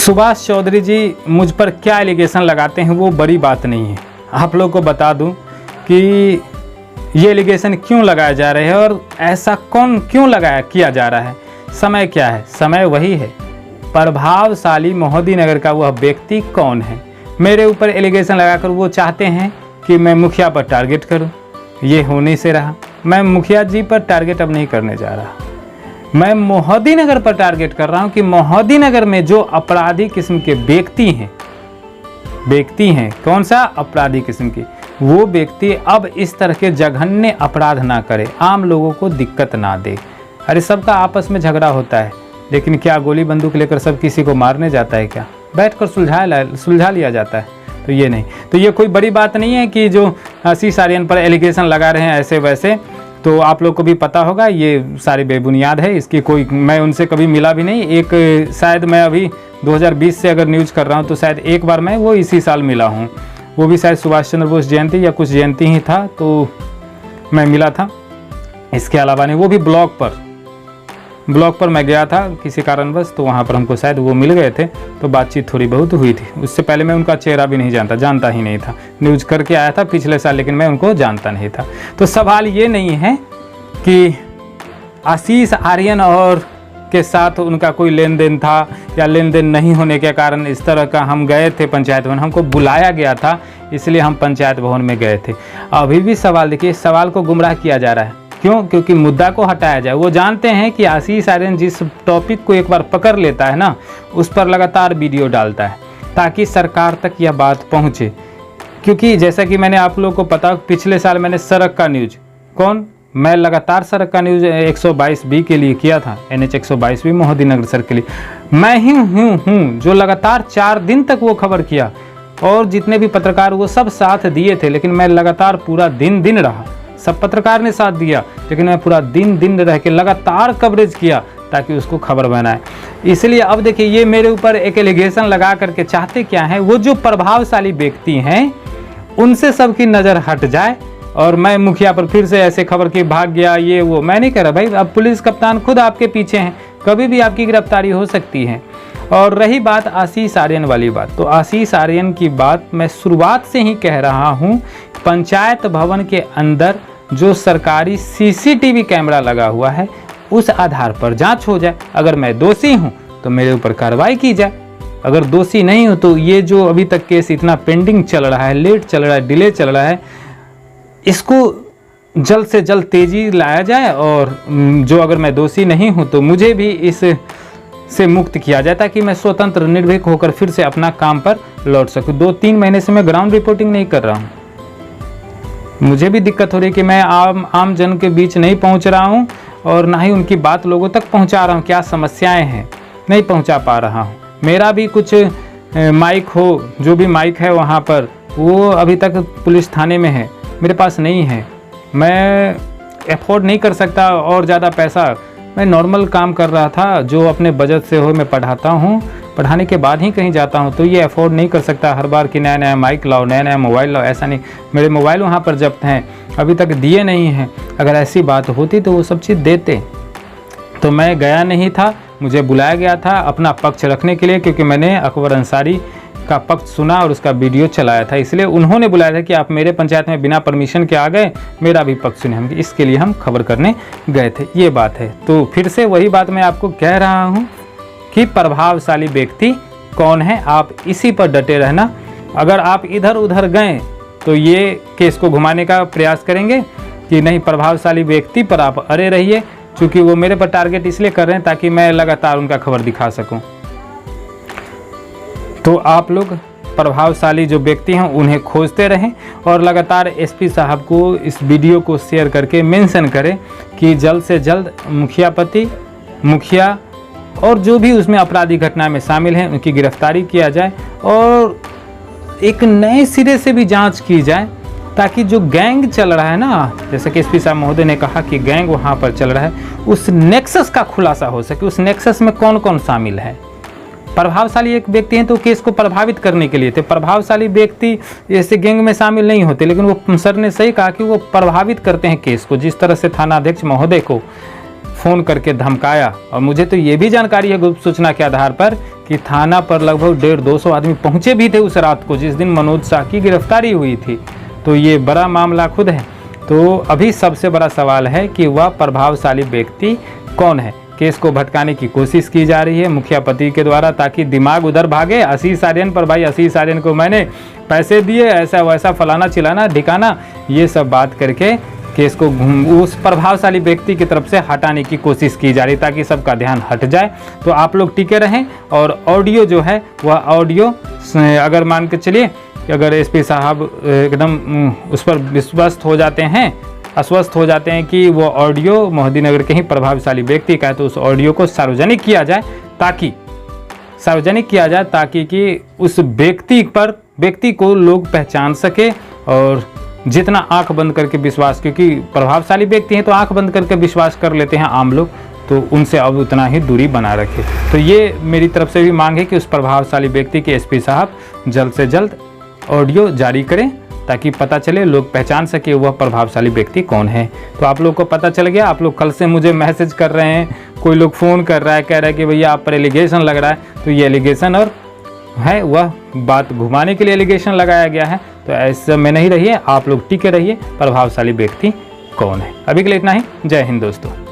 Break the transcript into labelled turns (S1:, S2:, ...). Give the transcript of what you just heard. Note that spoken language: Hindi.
S1: सुभाष चौधरी जी मुझ पर क्या एलिगेशन लगाते हैं वो बड़ी बात नहीं है। आप लोग को बता दूं कि ये एलिगेशन क्यों लगाए जा रहे हैं और ऐसा कौन क्यों किया जा रहा है। समय क्या है? समय वही है, प्रभावशाली मोहद्दीनगर का वह व्यक्ति कौन है। मेरे ऊपर एलिगेशन लगाकर वो चाहते हैं कि मैं मुखिया पर टारगेट करूं। ये होने से रहा। मैं मुखिया जी पर टारगेट अब नहीं करने जा रहा, मैं मोहद्दीनगर पर टारगेट कर रहा हूं कि मोहद्दीनगर में जो अपराधी किस्म के व्यक्ति हैं, कौन सा अपराधी किस्म के, वो व्यक्ति अब इस तरह के जघन्य अपराध ना करे, आम लोगों को दिक्कत ना दे। अरे सबका आपस में झगड़ा होता है, लेकिन क्या गोली बंदूक लेकर सब किसी को मारने जाता है क्या? बैठकर सुलझा लिया जाता है। तो ये नहीं, तो ये कोई बड़ी बात नहीं है कि जो आशीष आर्यन पर एलिगेशन लगा रहे हैं ऐसे वैसे। तो आप लोग को भी पता होगा ये सारी बेबुनियाद है, इसकी कोई, मैं उनसे कभी मिला भी नहीं। एक शायद मैं अभी 2020 से अगर न्यूज़ कर रहा हूँ तो शायद एक बार मैं वो इसी साल मिला हूँ, वो भी शायद सुभाष चंद्र बोस जयंती या कुछ जयंती ही था तो मैं मिला था। इसके अलावा नहीं, वो भी ब्लॉग पर मैं गया था किसी कारणवश, तो वहाँ पर हमको शायद वो मिल गए थे तो बातचीत थोड़ी बहुत हुई थी। उससे पहले मैं उनका चेहरा भी नहीं जानता ही नहीं था। न्यूज़ करके आया था पिछले साल, लेकिन मैं उनको जानता नहीं था। तो सवाल ये नहीं है कि आशीष आर्यन और के साथ उनका कोई लेन देन था या लेन देन नहीं होने के कारण इस तरह का हम गए थे पंचायत भवन, हमको बुलाया गया था इसलिए हम पंचायत भवन में गए थे। अभी भी सवाल देखिए, सवाल को गुमराह किया जा रहा है। क्यों? क्योंकि मुद्दा को हटाया जाए। वो जानते हैं कि आशीष आर्यन जिस टॉपिक को एक बार पकड़ लेता है ना, उस पर लगातार वीडियो डालता है ताकि सरकार तक यह बात पहुंचे। क्योंकि जैसा कि मैंने आप लोगों को पता, पिछले साल मैंने सड़क का न्यूज़, मैं लगातार सड़क का न्यूज़ 122B के लिए किया था, NH 122B मोहद्दीनगर सड़क के लिए। मैं ही हूँ जो लगातार 4 दिन तक वो खबर किया, और जितने भी पत्रकार वो सब साथ दिए थे, लेकिन मैं लगातार पूरा दिन रहा। सब पत्रकार ने साथ दिया, लेकिन मैं पूरा दिन रह के लगातार कवरेज किया ताकि उसको खबर बनाए। इसलिए अब देखिए, ये मेरे ऊपर एक एलिगेशन लगा करके चाहते क्या हैं, वो जो प्रभावशाली व्यक्ति हैं उनसे सबकी नज़र हट जाए और मैं मुखिया पर फिर से ऐसे खबर के भाग गया, ये वो। मैं नहीं कह रहा भाई, अब पुलिस कप्तान खुद आपके पीछे हैं, कभी भी आपकी गिरफ्तारी हो सकती है। और रही बात आशीष आर्यन वाली बात, तो आशीष आर्यन की बात मैं शुरुआत से ही कह रहा हूँ, पंचायत भवन के अंदर जो सरकारी CCTV कैमरा लगा हुआ है उस आधार पर जांच हो जाए। अगर मैं दोषी हूं तो मेरे ऊपर कार्रवाई की जाए, अगर दोषी नहीं हूं तो ये जो अभी तक केस इतना पेंडिंग चल रहा है, लेट चल रहा है, डिले चल रहा है, इसको जल्द से जल्द तेजी लाया जाए। और जो अगर मैं दोषी नहीं हूं तो मुझे भी इस से मुक्त किया जाए ताकि मैं स्वतंत्र निर्भीक होकर फिर से अपना काम पर लौट सकूं। 2-3 महीने से मैं ग्राउंड रिपोर्टिंग नहीं कर रहा हूं। मुझे भी दिक्कत हो रही है कि मैं आम जन के बीच नहीं पहुंच रहा हूं और ना ही उनकी बात लोगों तक पहुंचा रहा हूं। क्या समस्याएं हैं नहीं पहुंचा पा रहा हूं। मेरा भी कुछ माइक हो, जो भी माइक है वहां पर, वो अभी तक पुलिस थाने में है, मेरे पास नहीं है। मैं अफोर्ड नहीं कर सकता और ज़्यादा पैसा। मैं नॉर्मल काम कर रहा था जो अपने बजट से हो, मैं पढ़ाता हूँ, पढ़ाने के बाद ही कहीं जाता हूँ, तो ये अफोर्ड नहीं कर सकता हर बार कि नया माइक लाओ, नया मोबाइल लाओ। ऐसा नहीं, मेरे मोबाइल वहाँ पर जब्त हैं, अभी तक दिए नहीं हैं। अगर ऐसी बात होती तो वो सब चीज़ देते। तो मैं गया नहीं था, मुझे बुलाया गया था अपना पक्ष रखने के लिए, क्योंकि मैंने अकबर अंसारी का पक्ष सुना और उसका वीडियो चलाया था, इसलिए उन्होंने बुलाया था कि आप मेरे पंचायत में बिना परमिशन के आ गए, मेरा भी पक्ष सुने। हम इसके लिए हम खबर करने गए थे, ये बात है। तो फिर से वही बात मैं आपको कह रहा हूँ कि प्रभावशाली व्यक्ति कौन है, आप इसी पर डटे रहना। अगर आप इधर उधर गए तो ये केस को घुमाने का प्रयास करेंगे कि नहीं, प्रभावशाली व्यक्ति पर आप अड़े रहिए, क्योंकि वो मेरे पर टारगेट इसलिए कर रहे हैं ताकि मैं लगातार उनका खबर दिखा सकूं। तो आप लोग प्रभावशाली जो व्यक्ति हैं उन्हें खोजते रहें और लगातार SP साहब को इस वीडियो को शेयर करके मेंशन करें कि जल्द से जल्द मुखिया और जो भी उसमें अपराधी घटना में शामिल हैं उनकी गिरफ्तारी किया जाए और एक नए सिरे से भी जांच की जाए, ताकि जो गैंग चल रहा है ना, जैसे कि SP साहब महोदय ने कहा कि गैंग वहाँ पर चल रहा है, उस नेक्सस का खुलासा हो सके। उस नेक्सस में कौन कौन शामिल है। प्रभावशाली एक व्यक्ति हैं तो केस को प्रभावित करने के लिए थे। प्रभावशाली व्यक्ति ऐसे गैंग में शामिल नहीं होते, लेकिन वो सर ने सही कहा कि वो प्रभावित करते हैं केस को। जिस तरह से थानाध्यक्ष महोदय को फ़ोन करके धमकाया, और मुझे तो ये भी जानकारी है गुप्त सूचना के आधार पर कि थाना पर लगभग 150-200 आदमी पहुँचे भी थे उस रात को जिस दिन मनोज शाह की गिरफ्तारी हुई थी। तो ये बड़ा मामला खुद है। तो अभी सबसे बड़ा सवाल है कि वह प्रभावशाली व्यक्ति कौन है। केस को भटकाने की कोशिश की जा रही है मुखिया पति के द्वारा, ताकि दिमाग उधर भागे आशीष आर्यन पर। भाई आशीष आर्यन को मैंने पैसे दिए, ऐसा वैसा फलाना चिलाना ढिकाना, ये सब बात करके केस को उस प्रभावशाली व्यक्ति की तरफ से हटाने की कोशिश की जा रही, ताकि सबका ध्यान हट जाए। तो आप लोग टिके रहें। और ऑडियो जो है वह ऑडियो अगर मान के चलिए कि अगर एसपी साहब एकदम उस पर विश्वस्त हो जाते हैं, आश्वस्त हो जाते हैं कि वो ऑडियो मोहद्दीनगर के ही प्रभावशाली व्यक्ति का है, तो उस ऑडियो को सार्वजनिक किया जाए, ताकि कि उस व्यक्ति को लोग पहचान सके। और जितना आंख बंद करके विश्वास, क्योंकि प्रभावशाली व्यक्ति हैं तो आंख बंद करके विश्वास कर लेते हैं आम लोग, तो उनसे अब उतना ही दूरी बना रखे। तो ये मेरी तरफ से भी मांग है कि उस प्रभावशाली व्यक्ति के एसपी साहब जल्द से जल्द ऑडियो जारी करें, ताकि पता चले, लोग पहचान सके वह प्रभावशाली व्यक्ति कौन है। तो आप लोग को पता चल गया। आप लोग कल से मुझे मैसेज कर रहे हैं, कोई लोग फ़ोन कर रहा है, कह रहा है कि भैया आप पर एलिगेशन लग रहा है। तो ये एलिगेशन और है वह बात घुमाने के लिए एलिगेशन लगाया गया है। तो ऐसे में नहीं रहिए, आप लोग टिके रहिए। प्रभावशाली व्यक्ति कौन है। अभी के लिए इतना ही। जय हिंद दोस्तों।